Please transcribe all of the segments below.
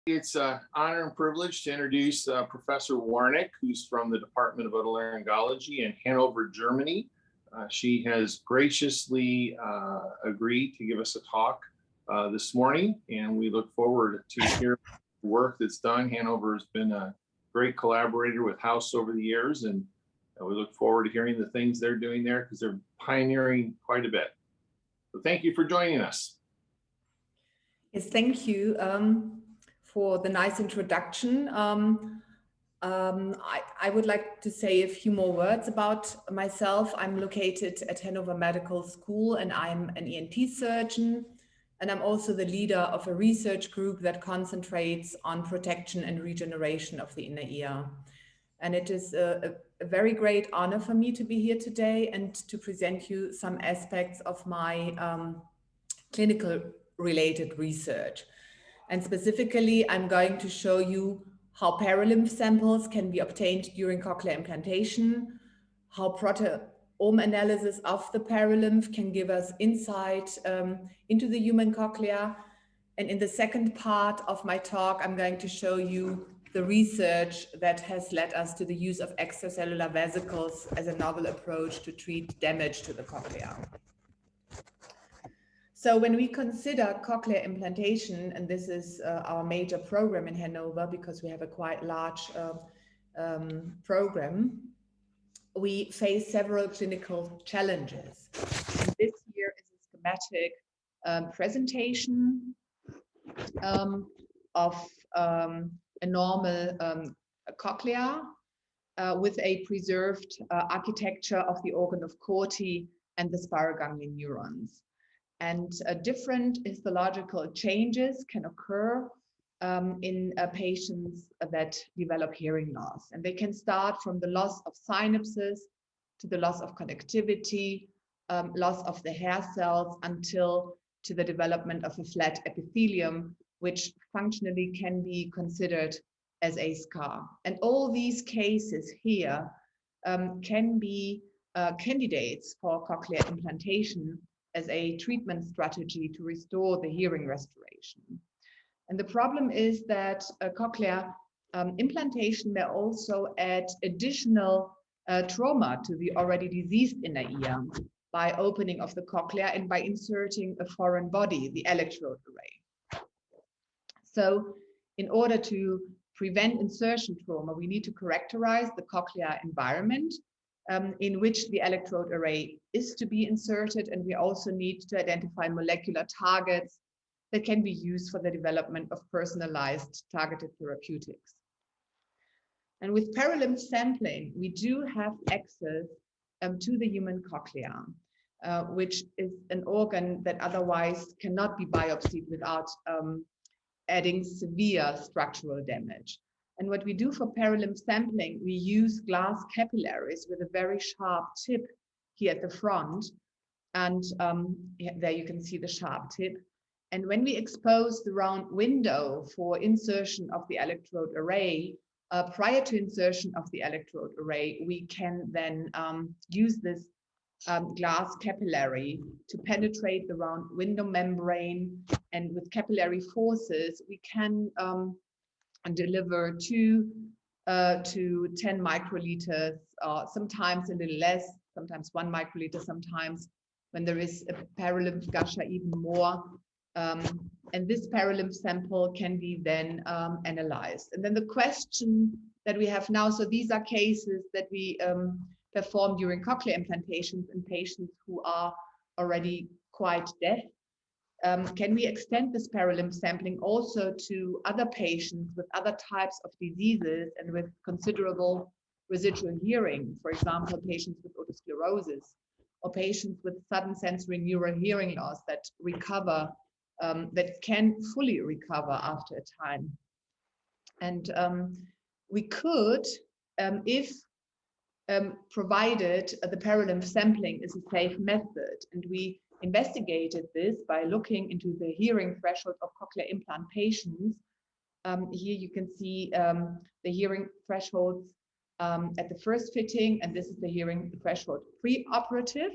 It's an honor and privilege to introduce Professor Warnecke, who's from the Department of Otolaryngology in Hannover, Germany. She has graciously agreed to give us a talk this morning, and we look forward to hearing the work that's done. Hannover has been a great collaborator with House over the years, and we look forward to hearing the things they're doing there because they're pioneering quite a bit. So thank you for joining us. Yes, thank you for the nice introduction. I would like to say a few more words about myself. I'm located at Hannover Medical School and I'm an ENT surgeon. And I'm also the leader of a research group that concentrates on protection and regeneration of the inner ear. And it is a very great honor for me to be here today and to present you some aspects of my clinical related research. And specifically, I'm going to show you how perilymph samples can be obtained during cochlear implantation, how proteome analysis of the perilymph can give us insight into the human cochlea. And in the second part of my talk, I'm going to show you the research that has led us to the use of extracellular vesicles as a novel approach to treat damage to the cochlea. So when we consider cochlear implantation, and this is our major program in Hannover because we have a quite large program, we face several clinical challenges. And this here is a schematic presentation of a normal cochlea with a preserved architecture of the organ of Corti and the spiral ganglion neurons. And different histological changes can occur in patients that develop hearing loss. And they can start from the loss of synapses to the loss of connectivity, loss of the hair cells, until to the development of a flat epithelium, which functionally can be considered as a scar. And all these cases here can be candidates for cochlear implantation as a treatment strategy to restore the hearing restoration. And the problem is that cochlear implantation may also add additional trauma to the already diseased inner ear by opening of the cochlea and by inserting a foreign body, the electrode array. So in order to prevent insertion trauma, we need to characterize the cochlear environment in which the electrode array is to be inserted, and we also need to identify molecular targets that can be used for the development of personalized targeted therapeutics. And with perilymph sampling, we do have access to the human cochlea, which is an organ that otherwise cannot be biopsied without adding severe structural damage. And what we do for perilymph sampling, we use glass capillaries with a very sharp tip here at the front. And there you can see the sharp tip. And when we expose the round window for insertion of the electrode array, prior to insertion of the electrode array, we can then use this glass capillary to penetrate the round window membrane. And with capillary forces, we can and deliver 2 to 10 microliters, sometimes a little less, sometimes 1 microliter, sometimes when there is a perilymph gusher, even more. And this perilymph sample can be then analyzed. And then the question that we have now, so these are cases that we perform during cochlear implantations in patients who are already quite deaf. Can we extend this perilymph sampling also to other patients with other types of diseases and with considerable residual hearing, for example, patients with otosclerosis or patients with sudden sensory neural hearing loss that recover, that can fully recover after a time. And we could, if provided the perilymph sampling is a safe method, and we investigated this by looking into the hearing threshold of cochlear implant patients. Here you can see the hearing thresholds at the first fitting, and this is the hearing threshold pre-operative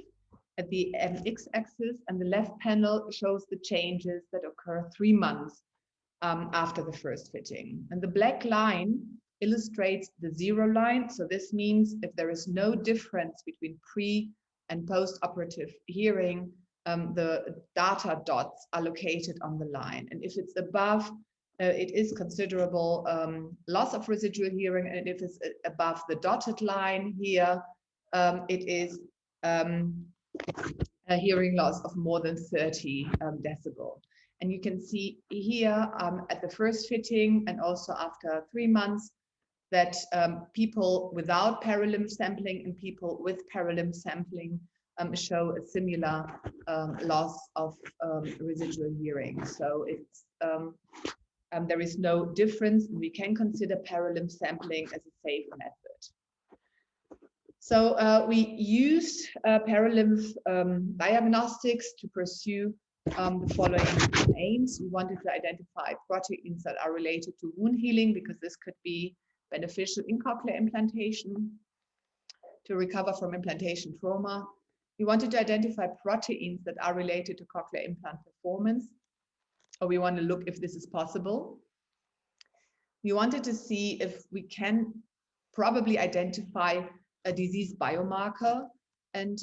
at the x-axis, and the left panel shows the changes that occur 3 months after the first fitting. And the black line illustrates the 0 line. So this means if there is no difference between pre and post-operative hearing, the data dots are located on the line. And if it's above, it is considerable loss of residual hearing. And if it's above the dotted line here, it is a hearing loss of more than 30 decibel. And you can see here at the first fitting and also after 3 months that people without perilymph sampling and people with perilymph sampling show a similar loss of residual hearing. So it's there is no difference. We can consider perilymph sampling as a safe method. So we used Perilymph Diagnostics to pursue the following aims. We wanted to identify proteins that are related to wound healing, because this could be beneficial in cochlear implantation to recover from implantation trauma. We wanted to identify proteins that are related to cochlear implant performance, or we want to look if this is possible. We wanted to see if we can probably identify a disease biomarker, and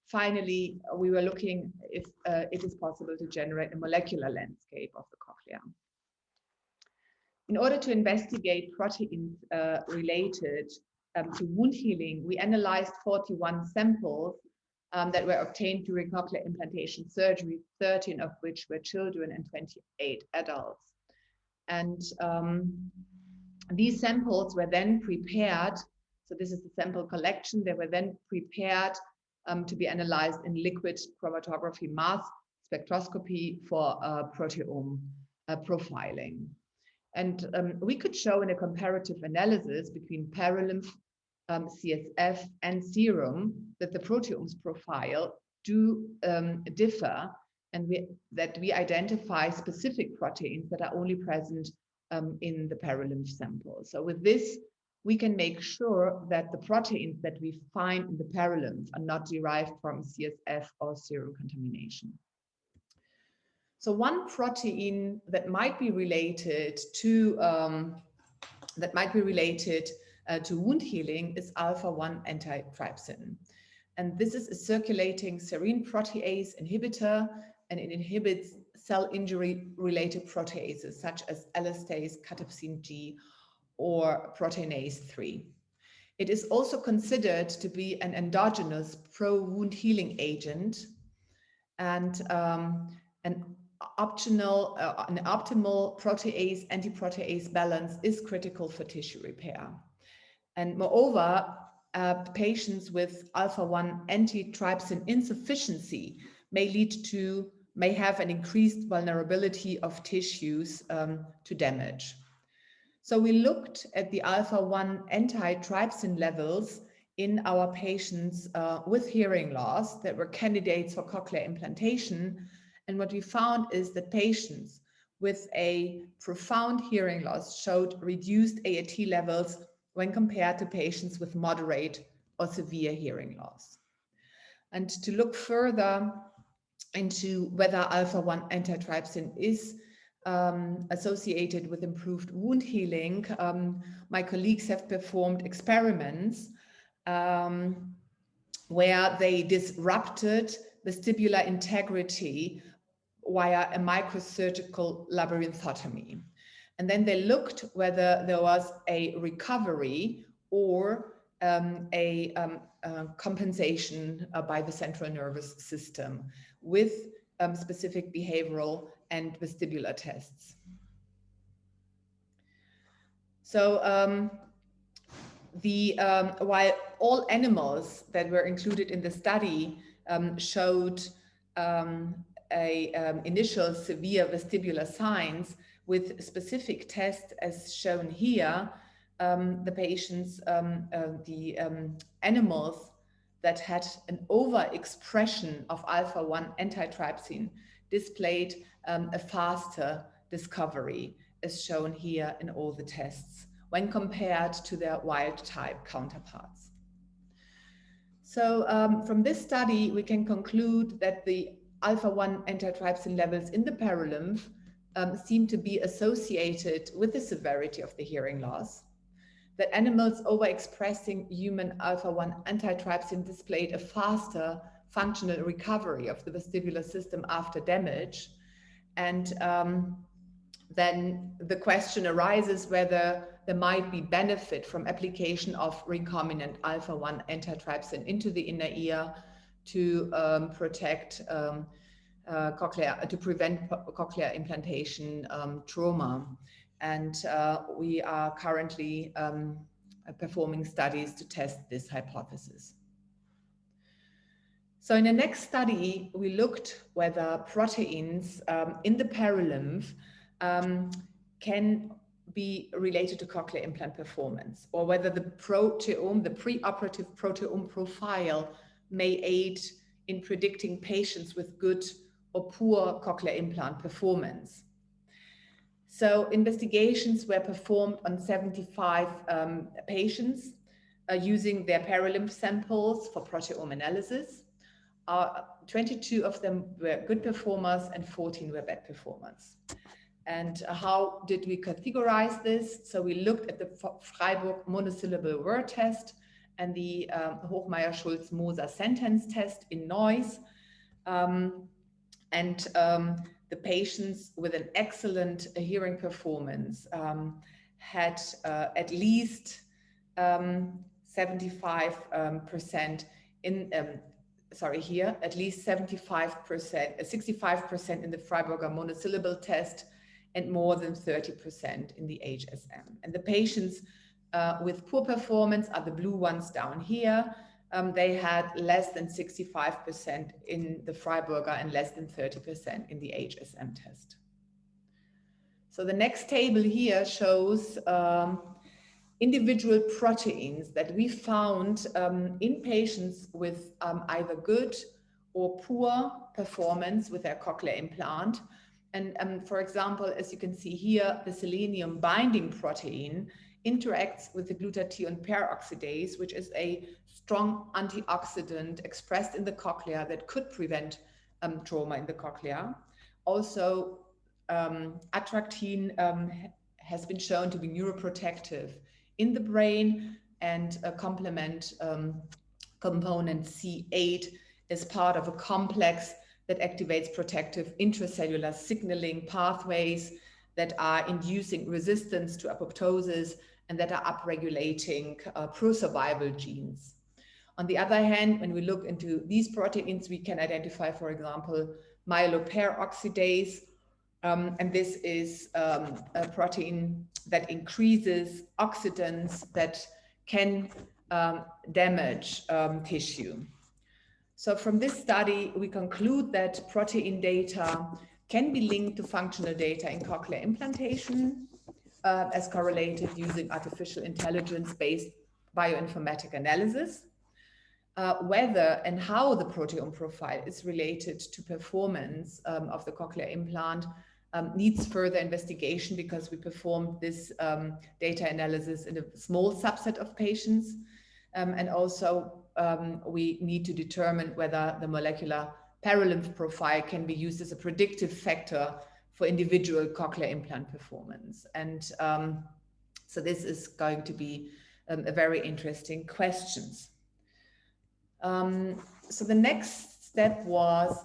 finally, we were looking if it is possible to generate a molecular landscape of the cochlea. In order to investigate proteins related to wound healing, we analyzed 41 samples that were obtained during cochlear implantation surgery, 13 of which were children and 28 adults. And these samples were then prepared. So this is the sample collection. They were then prepared to be analyzed in liquid chromatography mass spectroscopy for proteome profiling. And we could show in a comparative analysis between Perilymph, CSF, and serum that the proteomes profile do differ, and that we identify specific proteins that are only present in the Perilymph sample. So with this, we can make sure that the proteins that we find in the Perilymph are not derived from CSF or serum contamination. So one protein that might be related to wound healing is alpha-1 antitrypsin. And this is a circulating serine protease inhibitor, and it inhibits cell injury related proteases such as elastase, cathepsin G, or proteinase 3. It is also considered to be an endogenous pro-wound healing agent, and an optimal protease antiprotease balance is critical for tissue repair. And moreover, patients with alpha-1 antitrypsin insufficiency may have an increased vulnerability of tissues to damage. So we looked at the alpha-1 antitrypsin levels in our patients with hearing loss that were candidates for cochlear implantation. And what we found is that patients with a profound hearing loss showed reduced AAT levels when compared to patients with moderate or severe hearing loss. And to look further into whether alpha-1 antitrypsin is associated with improved wound healing, my colleagues have performed experiments where they disrupted vestibular integrity via a microsurgical labyrinthotomy. And then they looked whether there was a recovery or a compensation by the central nervous system with specific behavioral and vestibular tests. So while all animals that were included in the study showed initial severe vestibular signs with specific tests as shown here, the patients, animals that had an overexpression of alpha-1 antitrypsin displayed a faster discovery as shown here in all the tests, when compared to their wild type counterparts. So from this study, we can conclude that the alpha-1 antitrypsin levels in the perilymph seem to be associated with the severity of the hearing loss, that animals overexpressing human alpha-1 antitrypsin displayed a faster functional recovery of the vestibular system after damage. And then the question arises whether there might be benefit from application of recombinant alpha-1 antitrypsin into the inner ear to protect to prevent cochlear implantation trauma. And we are currently performing studies to test this hypothesis. So in the next study, we looked whether proteins in the perilymph can be related to cochlear implant performance, or whether the proteome, the preoperative proteome profile, may aid in predicting patients with good or poor cochlear implant performance. So investigations were performed on 75 patients using their perilymph samples for proteome analysis. 22 of them were good performers and 14 were bad performers. And how did we categorize this? So we looked at the Freiburg monosyllable word test and the Hochmeier-Schulz-Moser sentence test in noise. The patients with an excellent hearing performance had at least 75% at least 65% in the Freiburger monosyllable test and more than 30% in the HSM. And the patients with poor performance are the blue ones down here. They had less than 65% in the Freiburger and less than 30% in the HSM test. So the next table here shows individual proteins that we found in patients with either good or poor performance with their cochlear implant. And for example, as you can see here, the selenium binding protein interacts with the glutathione peroxidase, which is a strong antioxidant expressed in the cochlea that could prevent trauma in the cochlea. Also, attractine has been shown to be neuroprotective in the brain, and a complement component C8 is part of a complex that activates protective intracellular signaling pathways that are inducing resistance to apoptosis and that are upregulating pro-survival genes. On the other hand, when we look into these proteins, we can identify, for example, myeloperoxidase, and this is a protein that increases oxidants that can damage tissue. So from this study, we conclude that protein data can be linked to functional data in cochlear implantation as correlated using artificial intelligence-based bioinformatic analysis. Whether and how the proteome profile is related to performance of the cochlear implant needs further investigation, because we performed this data analysis in a small subset of patients. And also we need to determine whether the molecular perilymph profile can be used as a predictive factor for individual cochlear implant performance. And so this is going to be a very interesting question. So the next step was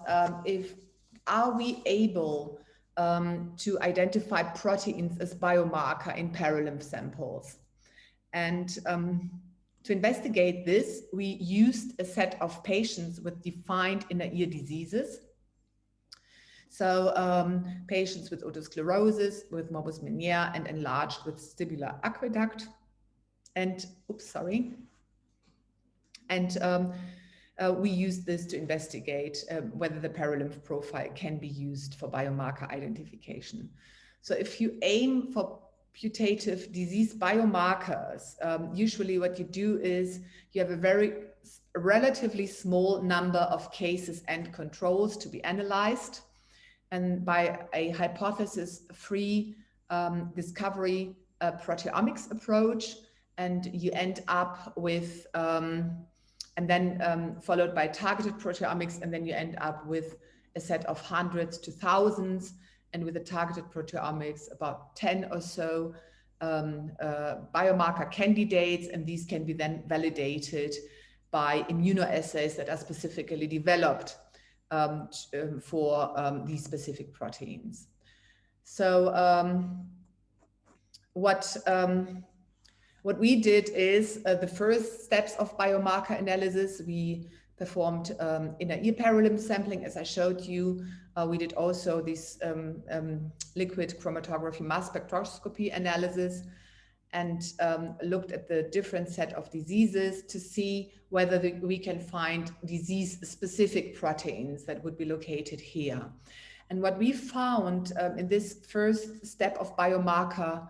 are we able to identify proteins as biomarker in perilymph samples? And to investigate this, we used a set of patients with defined inner ear diseases. So patients with otosclerosis, with morbus Meniere, and enlarged vestibular aqueduct. And, we used this to investigate whether the perilymph profile can be used for biomarker identification. So if you aim for putative disease biomarkers, usually what you do is you have a relatively small number of cases and controls to be analyzed. And by a hypothesis-free discovery a proteomics approach, and you end up with, and then followed by targeted proteomics, and then you end up with a set of hundreds to thousands, and with the targeted proteomics, about 10 or so biomarker candidates, and these can be then validated by immunoassays that are specifically developed for these specific proteins. So what we did is the first steps of biomarker analysis. We performed inner ear perilymph sampling, as I showed you. We did also this liquid chromatography mass spectroscopy analysis, and looked at the different set of diseases to see whether we can find disease-specific proteins that would be located here. And what we found in this first step of biomarker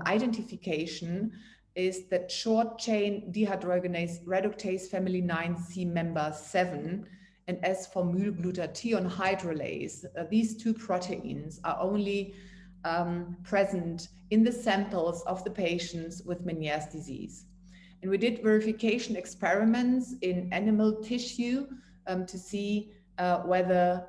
identification is that short-chain dehydrogenase reductase family 9C member 7 and S-formylglutathione hydrolase, these two proteins are only present in the samples of the patients with Meniere's disease. And we did verification experiments in animal tissue to see whether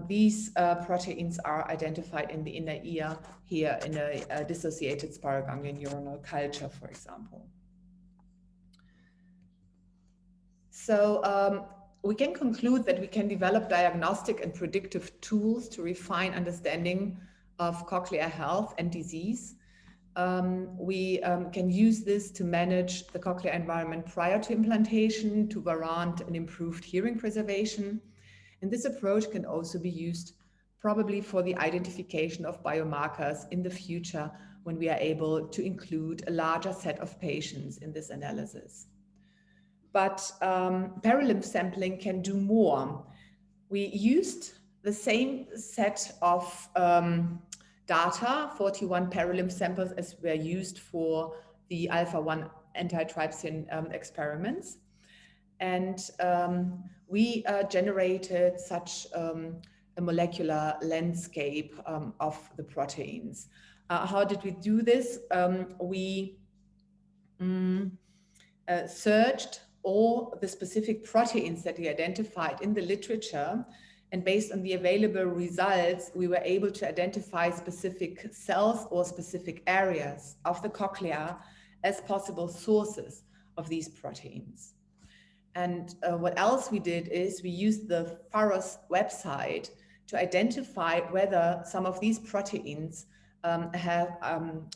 these proteins are identified in the inner ear here in a dissociated spiral ganglion neuronal culture, for example. So we can conclude that we can develop diagnostic and predictive tools to refine understanding of cochlear health and disease. We can use this to manage the cochlear environment prior to implantation to warrant an improved hearing preservation. And this approach can also be used probably for the identification of biomarkers in the future when we are able to include a larger set of patients in this analysis. But perilymph sampling can do more. We used the same set of data, 41 perilymph samples, as were used for the alpha-1 antitrypsin experiments. And we generated such a molecular landscape of the proteins. How did we do this? We searched all the specific proteins that we identified in the literature, and based on the available results, we were able to identify specific cells or specific areas of the cochlea as possible sources of these proteins. And what else we did is we used the Pharos website to identify whether some of these proteins have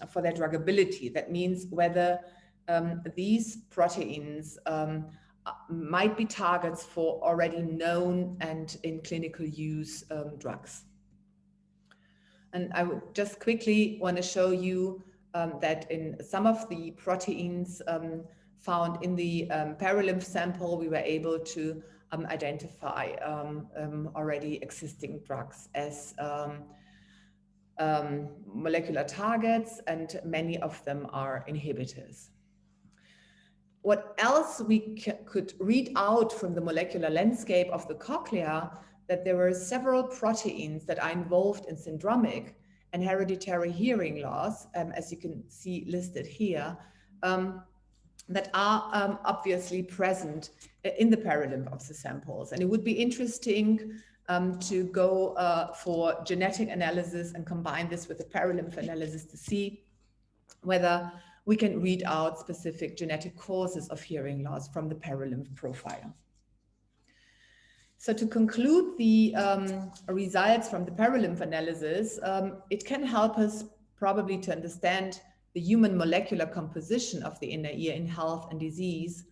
for their druggability. That means whether these proteins might be targets for already known and in clinical use drugs. And I would just quickly want to show you that in some of the proteins found in the perilymph sample, we were able to identify already existing drugs as molecular targets, and many of them are inhibitors. What else we could read out from the molecular landscape of the cochlea, that there were several proteins that are involved in syndromic and hereditary hearing loss, as you can see listed here, that are obviously present in the perilymph of the samples. And it would be interesting to go for genetic analysis and combine this with the perilymph analysis to see whether we can read out specific genetic causes of hearing loss from the perilymph profile. So to conclude the results from the perilymph analysis, it can help us probably to understand the human molecular composition of the inner ear in health and disease,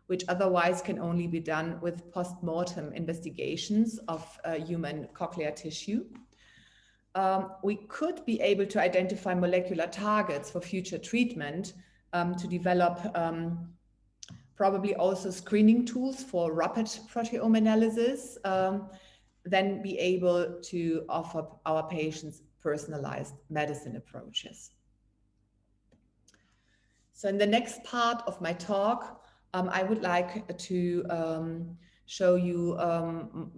which otherwise can only be done with post-mortem investigations of human cochlear tissue. We could be able to identify molecular targets for future treatment to develop probably also screening tools for rapid proteome analysis, then be able to offer our patients personalized medicine approaches. So in the next part of my talk, I would like to show you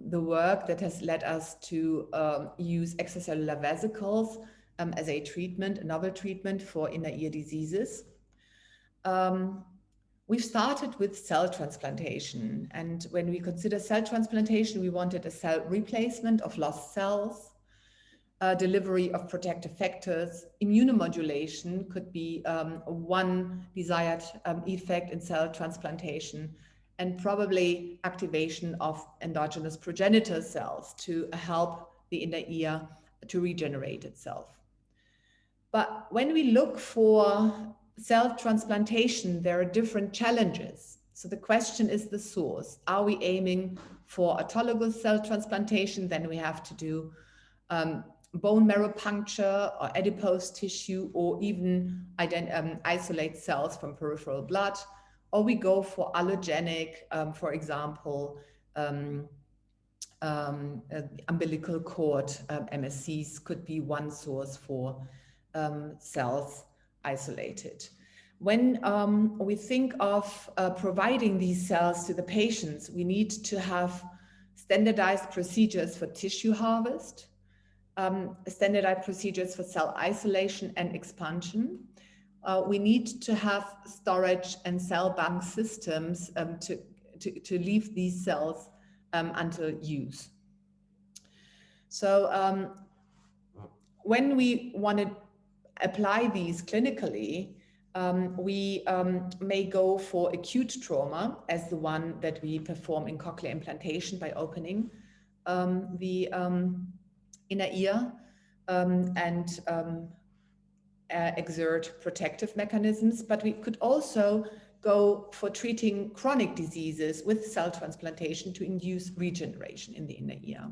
the work that has led us to use extracellular vesicles as a treatment, a novel treatment for inner ear diseases. We've started with cell transplantation. And when we consider cell transplantation, we wanted a cell replacement of lost cells, delivery of protective factors. Immunomodulation could be one desired effect in cell transplantation, and probably activation of endogenous progenitor cells to help the inner ear to regenerate itself. But when we look for cell transplantation, there are different challenges. So the question is the source. Are we aiming for autologous cell transplantation? Then we have to do bone marrow puncture or adipose tissue, or even isolate cells from peripheral blood. Or we go for allogenic, for example, umbilical cord MSCs could be one source for cells isolated. When we think of providing these cells to the patients, we need to have standardized procedures for tissue harvest, standardized procedures for cell isolation and expansion. We need to have storage and cell bank systems to leave these cells until use. So when we want to apply these clinically, we may go for acute trauma as the one that we perform in cochlear implantation by opening the inner ear and exert protective mechanisms. But we could also go for treating chronic diseases with cell transplantation to induce regeneration in the inner ear.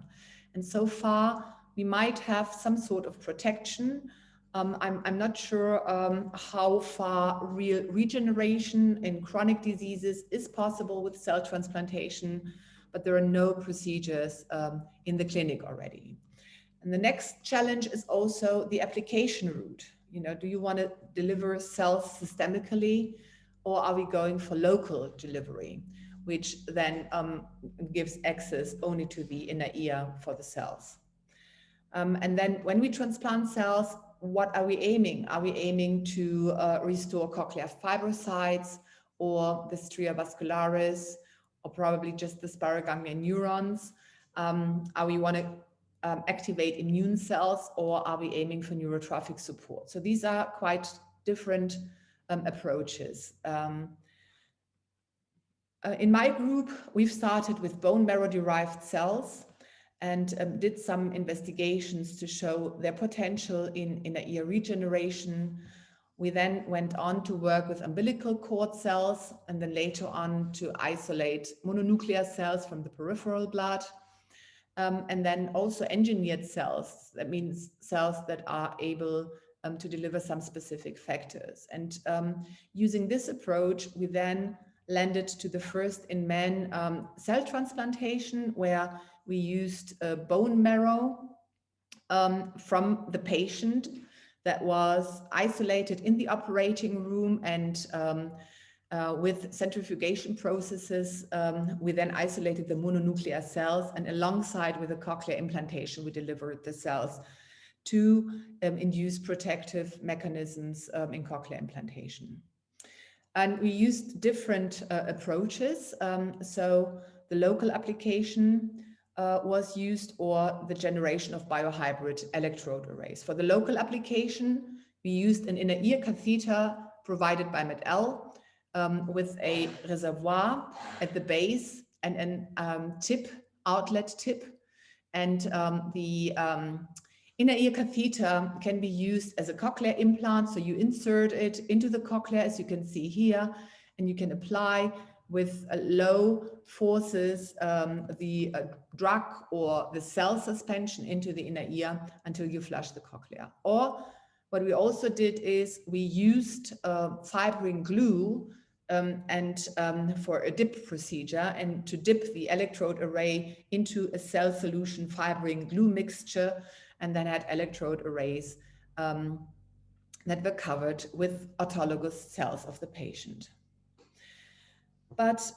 And so far, we might have some sort of protection. I'm not sure how far real regeneration in chronic diseases is possible with cell transplantation, but there are no procedures in the clinic already. And the next challenge is also the application route. You know, do you want to deliver cells systemically, or are we going for local delivery, which then gives access only to the inner ear for the cells? And then when we transplant cells, what are we aiming? Are we aiming to restore cochlear fibrocytes or the stria vascularis, or probably just the spiral ganglia neurons? Are we want to activate immune cells, or are we aiming for neurotrophic support? So these are quite different approaches. In my group, we've started with bone marrow derived cells and did some investigations to show their potential in inner ear regeneration. We then went on to work with umbilical cord cells, and then later on to isolate mononuclear cells from the peripheral blood. And then also engineered cells, that means cells that are able to deliver some specific factors. And using this approach, we then landed to the first in man cell transplantation, where we used bone marrow from the patient that was isolated in the operating room, and with centrifugation processes, we then isolated the mononuclear cells, and alongside with the cochlear implantation, we delivered the cells to induce protective mechanisms in cochlear implantation. And we used different approaches. So the local application was used, or the generation of biohybrid electrode arrays. For the local application, we used an inner ear catheter provided by MED-EL, with a reservoir at the base and an outlet tip. And the inner ear catheter can be used as a cochlear implant. So you insert it into the cochlea, as you can see here, and you can apply with low forces the drug or the cell suspension into the inner ear until you flush the cochlea. Or what we also did is we used fibrin glue for a dip procedure, and to dip the electrode array into a cell solution fibrin glue mixture, and then had electrode arrays that were covered with autologous cells of the patient. But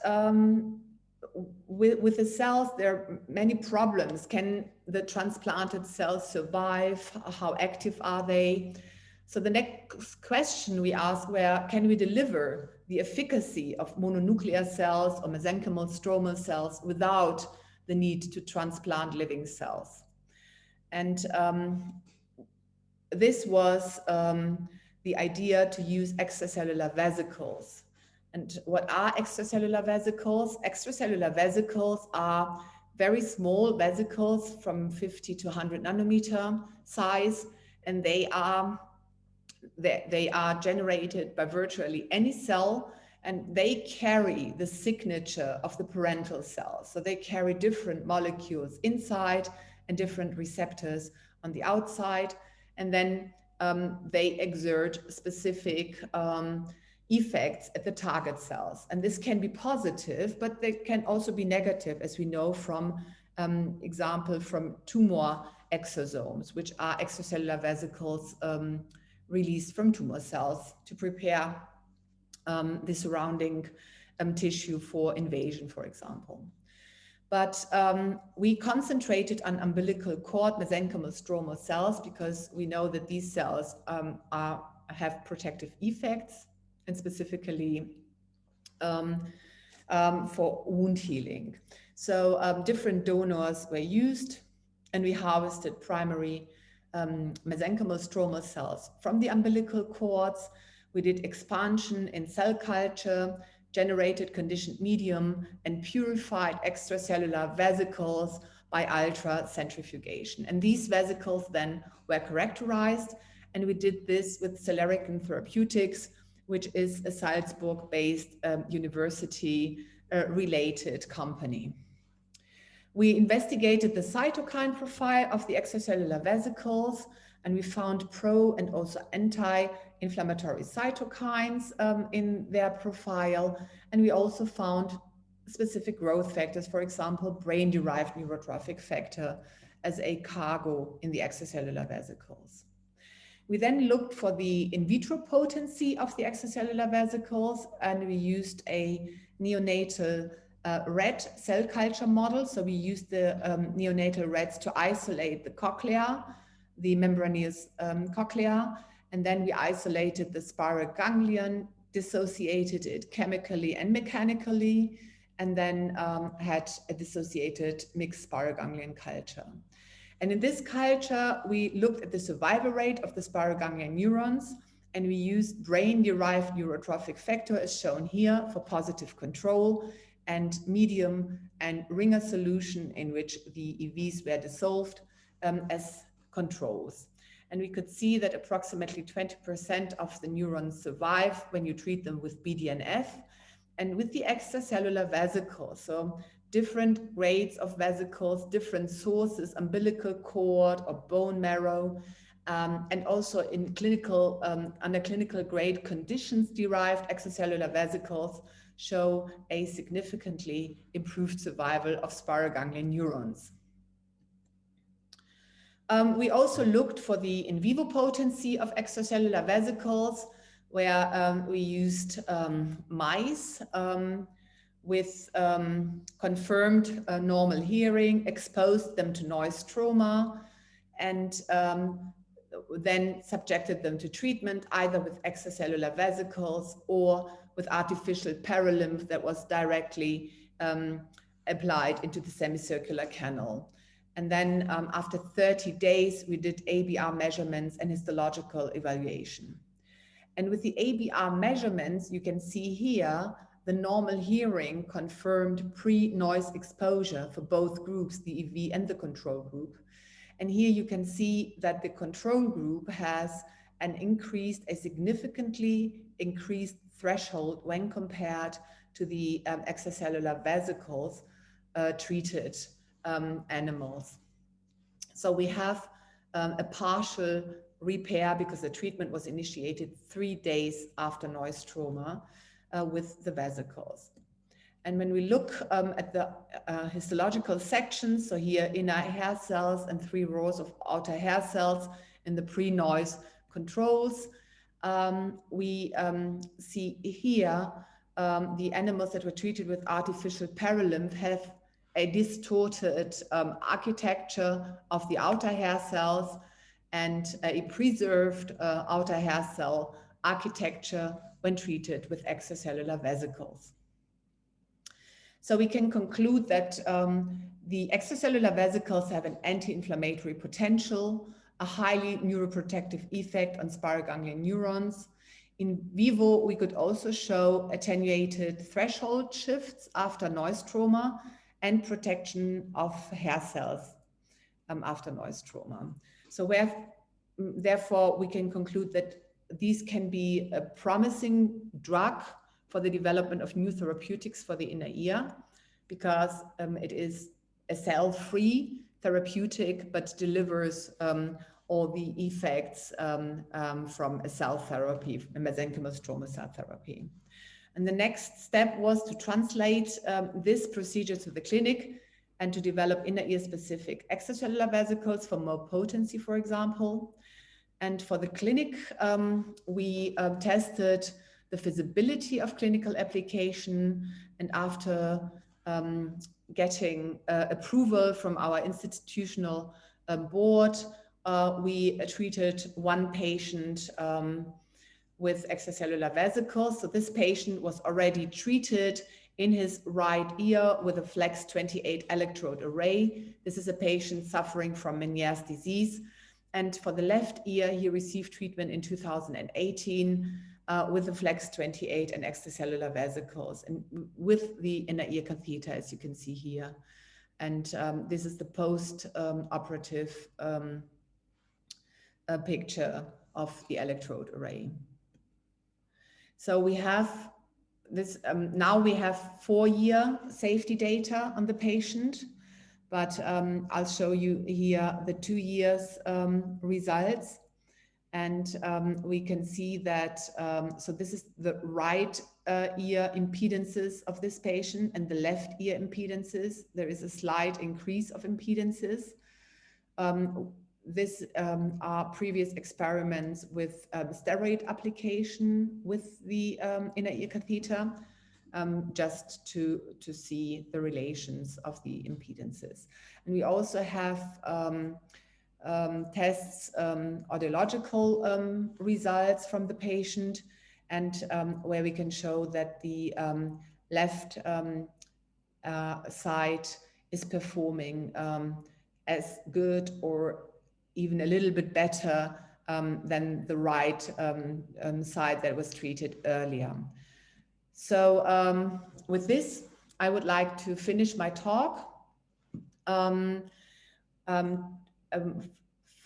with the cells, there are many problems. Can the transplanted cells survive? How active are they? So the next question we asked were, can we deliver the efficacy of mononuclear cells or mesenchymal stromal cells without the need to transplant living cells? And this was the idea to use extracellular vesicles. And what are extracellular vesicles? Extracellular vesicles are very small vesicles from 50 to 100 nanometer size, and they are generated by virtually any cell, and they carry the signature of the parental cell. So they carry different molecules inside and different receptors on the outside, and then they exert specific effects at the target cells. And this can be positive, but they can also be negative, as we know from example from tumor exosomes, which are extracellular vesicles released from tumor cells to prepare the surrounding tissue for invasion, for example. But we concentrated on umbilical cord mesenchymal stromal cells because we know that these cells have protective effects, and specifically for wound healing. So different donors were used, and we harvested primary mesenchymal stromal cells from the umbilical cords. We did expansion in cell culture, generated conditioned medium, and purified extracellular vesicles by ultracentrifugation. And these vesicles then were characterized, and we did this with Otolaryngology Therapeutics, which is a Salzburg-based university-related company. We investigated the cytokine profile of the extracellular vesicles, and we found pro and also anti-inflammatory cytokines in their profile. And we also found specific growth factors, for example, brain-derived neurotrophic factor as a cargo in the extracellular vesicles. We then looked for the in vitro potency of the extracellular vesicles, and we used a neonatal rat cell culture model. So we used the neonatal rats to isolate the cochlea, the membranous cochlea, and then we isolated the spiral ganglion, dissociated it chemically and mechanically, and then had a dissociated mixed spiral ganglion culture. And in this culture, we looked at the survival rate of the spiral ganglion neurons, and we used brain-derived neurotrophic factor, as shown here, for positive control, and medium and ringer solution in which the EVs were dissolved as controls. And we could see that approximately 20% of the neurons survive when you treat them with BDNF and with the extracellular vesicles. So different grades of vesicles, different sources, umbilical cord or bone marrow, and also in clinical, under clinical grade conditions, derived extracellular vesicles show a significantly improved survival of spiral ganglion neurons. We also looked for the in vivo potency of extracellular vesicles, where we used mice with confirmed normal hearing, exposed them to noise trauma, and then subjected them to treatment either with extracellular vesicles or with artificial perilymph that was directly applied into the semicircular canal. And then after 30 days, we did ABR measurements and histological evaluation. And with the ABR measurements, you can see here the normal hearing confirmed pre-noise exposure for both groups, the EV and the control group. And here you can see that the control group has a significantly increased threshold when compared to the extracellular vesicles treated animals. So we have a partial repair because the treatment was initiated 3 days after noise trauma with the vesicles. And when we look at the histological sections, so here inner hair cells and 3 rows of outer hair cells in the pre-noise controls, we see here the animals that were treated with artificial perilymph have a distorted architecture of the outer hair cells and a preserved outer hair cell architecture when treated with extracellular vesicles. So we can conclude that the extracellular vesicles have an anti-inflammatory potential, a highly neuroprotective effect on spiral ganglion neurons. In vivo, we could also show attenuated threshold shifts after noise trauma and protection of hair cells after noise trauma. So therefore, we can conclude that these can be a promising drug for the development of new therapeutics for the inner ear, because it is a cell-free therapeutic, but delivers all the effects from a cell therapy, a mesenchymal stromal cell therapy. And the next step was to translate this procedure to the clinic and to develop inner ear specific extracellular vesicles for more potency, for example. And for the clinic, we tested the feasibility of clinical application, and after getting approval from our institutional board, we treated one patient with extracellular vesicles. So this patient was already treated in his right ear with a Flex 28 electrode array. This is a patient suffering from Meniere's disease. And for the left ear, he received treatment in 2018 with the Flex 28 and extracellular vesicles, and with the inner ear catheter, as you can see here. And this is the post-operative picture of the electrode array. So we have this, now we have 4-year safety data on the patient, but I'll show you here the 2 years results. And we can see that, so this is the right ear impedances of this patient and the left ear impedances. There is a slight increase of impedances. This are previous experiments with steroid application with the inner ear catheter, just to see the relations of the impedances. And we also have tests, audiological results from the patient, and where we can show that the left side is performing as good or even a little bit better than the right side that was treated earlier. So with this, I would like to finish my talk.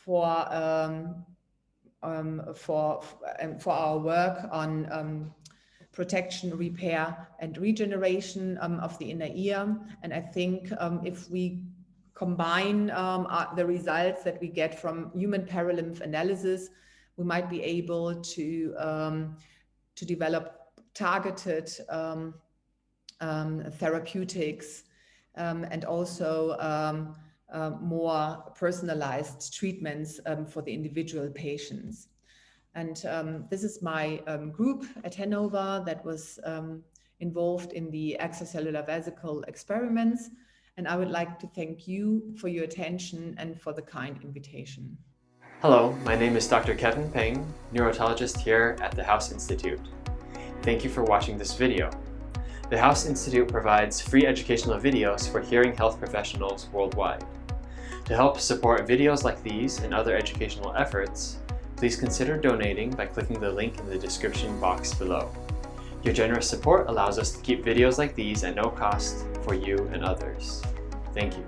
For our work on protection, repair, and regeneration of the inner ear. And I think if we combine the results that we get from human perilymph analysis, we might be able to develop targeted therapeutics and also more personalized treatments for the individual patients. And this is my group at Hannover that was involved in the extracellular vesicle experiments. And I would like to thank you for your attention and for the kind invitation. Hello, my name is Dr. Kevin Peng, neurotologist here at the House Institute. Thank you for watching this video. The House Institute provides free educational videos for hearing health professionals worldwide. To help support videos like these and other educational efforts, please consider donating by clicking the link in the description box below. Your generous support allows us to keep videos like these at no cost for you and others. Thank you.